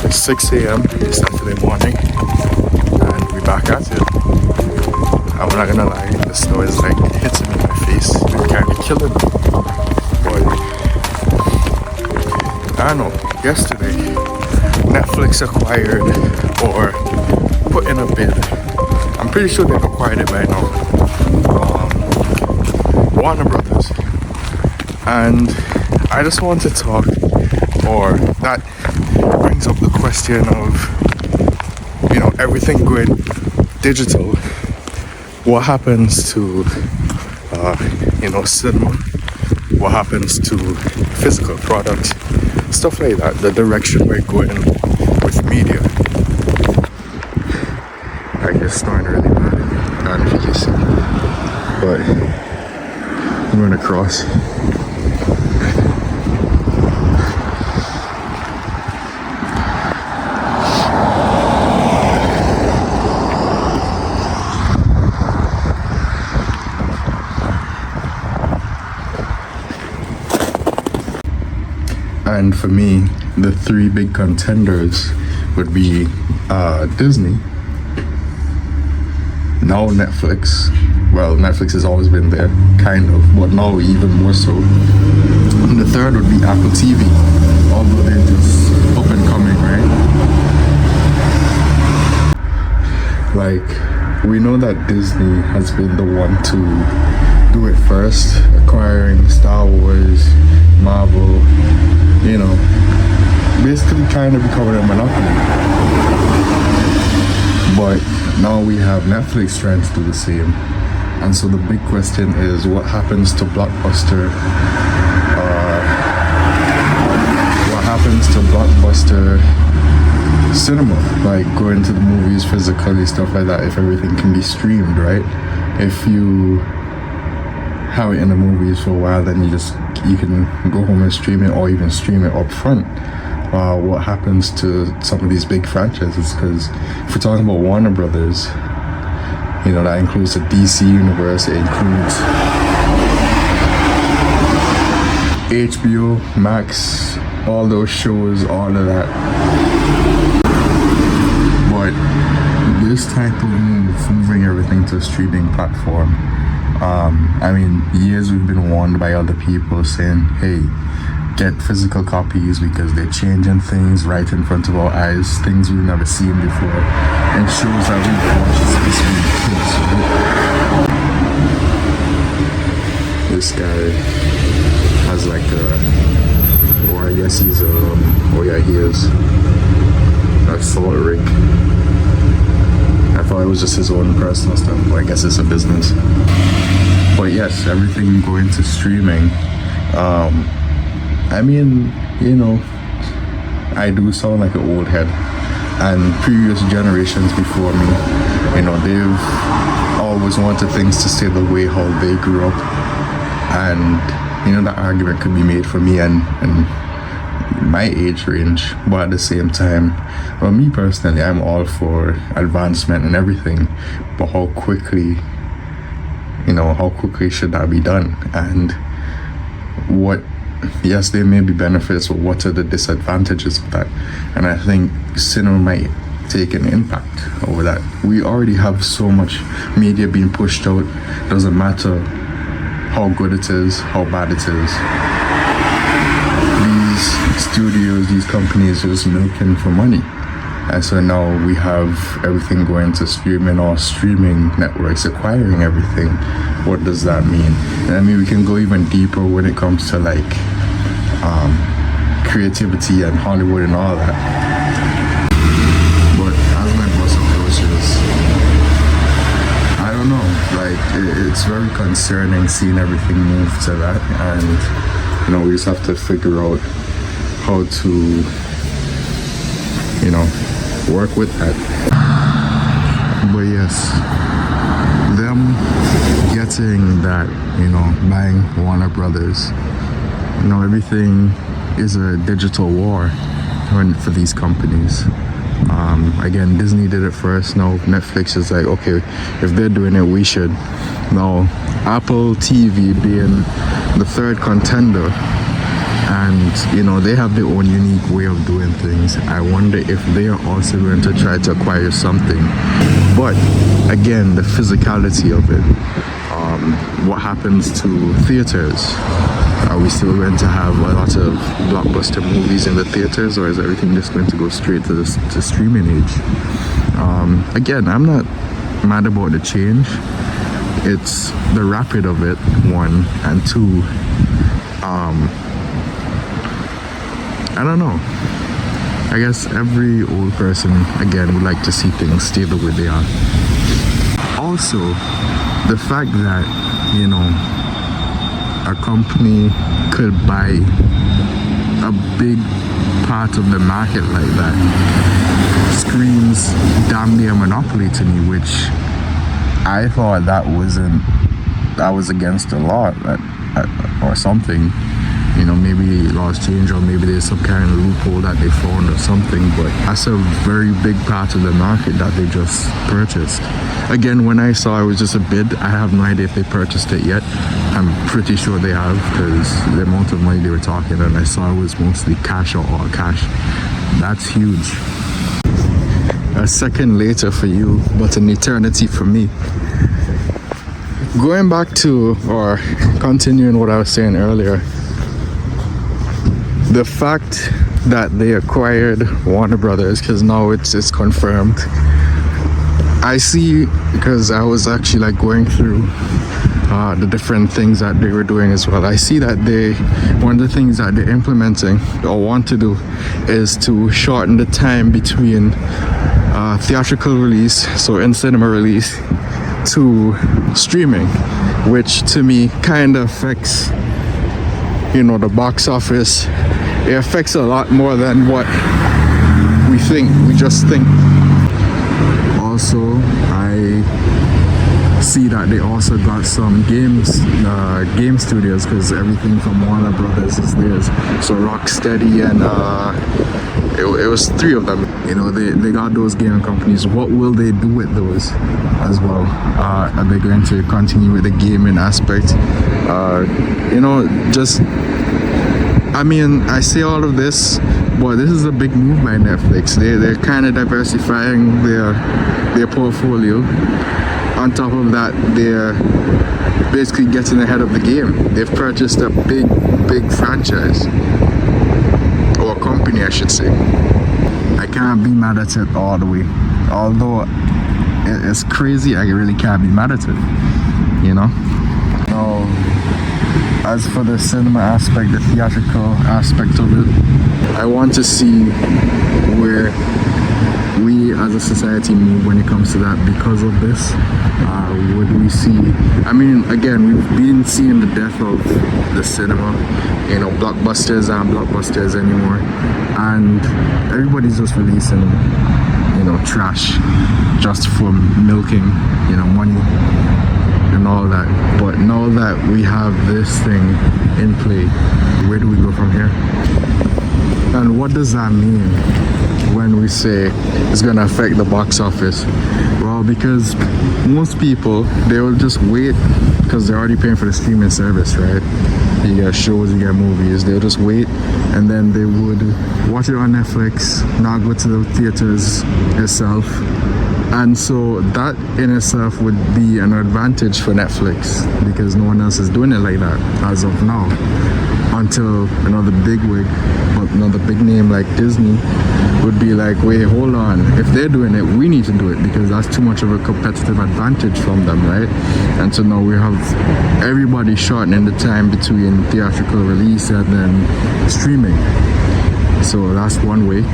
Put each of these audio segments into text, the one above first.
It's 6 a.m. Saturday morning, and we're back at it. I'm not gonna lie, the snow is like hitting me in my face. It's kind of killing me. But I don't know. Yesterday, Netflix acquired or put in a bid. I'm pretty sure they've acquired it by now. Warner Brothers, and I just want to talk, or that brings up the question of, everything going digital. What happens to, cinema? What happens to physical products? Stuff like that, the direction we're going with media. I get snoring really bad. I don't know if you can see, but I'm going across. And for me, the three big contenders would be Disney, now Netflix. Well, Netflix has always been there, kind of, but now even more so. And the third would be Apple TV, although they're just up and coming, right? Like, we know that Disney has been the one to do it first, acquiring Star Wars, Marvel, basically kind of becoming a monopoly. But now we have Netflix trying to do the same. And so the big question is, what happens to Blockbuster? What happens to Blockbuster cinema? Like going to the movies physically, stuff like that, if everything can be streamed, right? If you have it in the movies for a while, then you can go home and stream it, or even stream it up front. What happens to some of these big franchises? Because if we're talking about Warner Brothers, that includes the DC universe, it includes HBO Max, all those shows, all of that. But this type of moving everything to a streaming platform, years we've been warned by other people saying, hey, get physical copies because they're changing things right in front of our eyes, things we've never seen before, and shows that we've watched since we were kids, right? This guy has like or I guess he's he is a salt rig. I thought it was just his own personal stuff, but I guess it's a business. But yes, everything going to streaming. I do sound like an old head, and previous generations before me, they've always wanted things to stay the way how they grew up, and that argument could be made for me and my age range. But at the same time, me personally, I'm all for advancement and everything, but how quickly should that be done? And yes, there may be benefits, but what are the disadvantages of that? And I think cinema might take an impact over that. We already have so much media being pushed out. Doesn't matter how good it is, how bad it is. These studios, these companies are just milking for money. And so now we have everything going to streaming, or streaming networks acquiring everything. What does that mean? And we can go even deeper when it comes to creativity and Hollywood and all that. But as my boss approaches, I don't know, it's very concerning seeing everything move to that, and we just have to figure out how to work with that. But yes, them getting that, buying Warner Brothers, everything is a digital war for these companies. Again, Disney did it first. Now Netflix is like, okay, if they're doing it, we should. Now Apple TV being the third contender, and you know, they have their own unique way of doing things. I wonder if they are also going to try to acquire something. But again, the physicality of it, what happens to theaters? Are we still going to have a lot of blockbuster movies in the theaters, or is everything just going to go straight to the streaming age? Again, I'm not mad about the change. It's the rapid of it, one, and two, I don't know. I guess every old person, again, would like to see things stay the way they are. Also, the fact that, you know, a company could buy a big part of the market like that screams damn near monopoly to me, which I thought that was against the law or something. You know, maybe laws change, or maybe there's some kind of loophole that they found or something, but that's a very big part of the market that they just purchased. Again, when I saw it was just a bid, I have no idea if they purchased it yet. I'm pretty sure they have, because the amount of money they were talking, and I saw it was mostly cash or all cash. That's huge. A second later for you, but an eternity for me. Going back to, or continuing what I was saying earlier, the fact that they acquired Warner Brothers, because now it's confirmed. I see, because I was actually like going through the different things that they were doing as well. I see that one of the things that they're implementing or want to do is to shorten the time between theatrical release, so in cinema release, to streaming, which to me kind of affects, you know, the box office. It affects a lot more than what we just think. Also, I see that they also got some game studios, because everything from Warner Brothers is theirs. So Rocksteady and it was 3 of them. You know, they got those gaming companies. What will they do with those as well? Are they going to continue with the gaming aspect? You know, just, I mean, I say all of this, but this is a big move by Netflix. They're kind of diversifying their portfolio. On top of that, they're basically getting ahead of the game. They've purchased a big franchise, or company, I should say. I can't be mad at it all the way. Although it's crazy, I really can't be mad at it, you know? Now, as for the cinema aspect, the theatrical aspect of it, I want to see where we as a society move when it comes to that because of this. What do we see? I mean, again, we've been seeing the death of the cinema. You know, blockbusters aren't blockbusters anymore, and everybody's just releasing, you know, trash just for milking, you know, money and all that. But now that we have this thing in play, where do we go from here? And what does that mean when we say it's going to affect the box office? Well, because most people, they will just wait, because they're already paying for the streaming service, right? You get shows, you get movies, they'll just wait, and then they would watch it on Netflix, not go to the theaters itself. And so that in itself would be an advantage for Netflix, because no one else is doing it like that as of now, until another bigwig, but another big name like Disney would be like, wait, hold on, if they're doing it, we need to do it, because that's too much of a competitive advantage from them, right? And so now we have everybody shortening the time between theatrical release and then streaming. So that's one way.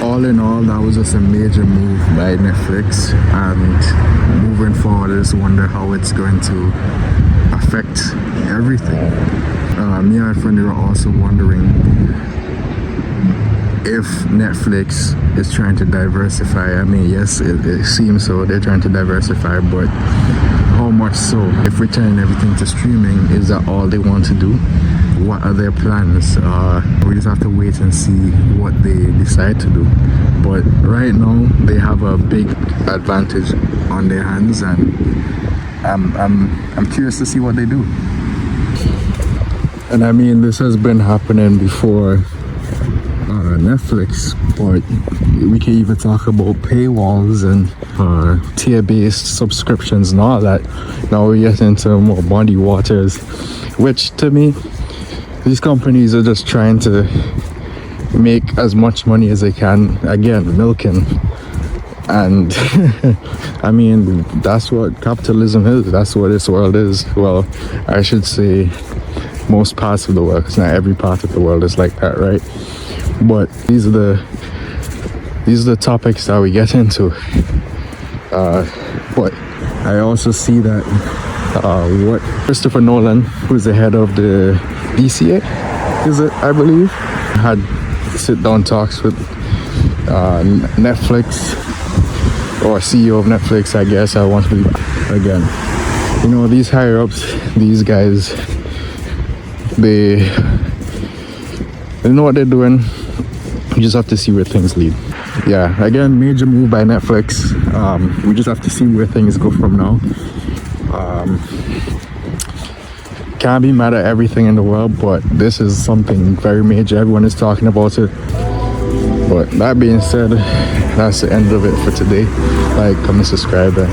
All in all, that was just a major move by Netflix, and moving forward, I just wonder how it's going to affect everything. Me and my friend were also wondering if Netflix is trying to diversify. I mean, yes, it seems so, they're trying to diversify, but how much so? If we're turning everything to streaming, is that all they want to do? What are their plans? We just have to wait and see what they decide to do. But right now, they have a big advantage on their hands, and I'm curious to see what they do. And I mean, this has been happening before Netflix, but we can even talk about paywalls and tier-based subscriptions and all that. Now we get into more muddy waters, which to me, these companies are just trying to make as much money as they can, again, milking. And I mean, that's what capitalism is. That's what this world is. Well, I should say most parts of the world, because not every part of the world is like that, right? But these are the topics that we get into. But I also see that what Christopher Nolan, who's the head of the DCA, is it, I believe, had sit-down talks with Netflix, or CEO of Netflix, I guess. I want to be, again, you know, these higher ups, these guys, they know what they're doing. You just have to see where things lead. Yeah, again, major move by Netflix. We just have to see where things go from now. Can't be mad at everything in the world, but this is something very major. Everyone is talking about it. But that being said, that's the end of it for today. Like, comment, subscribe, and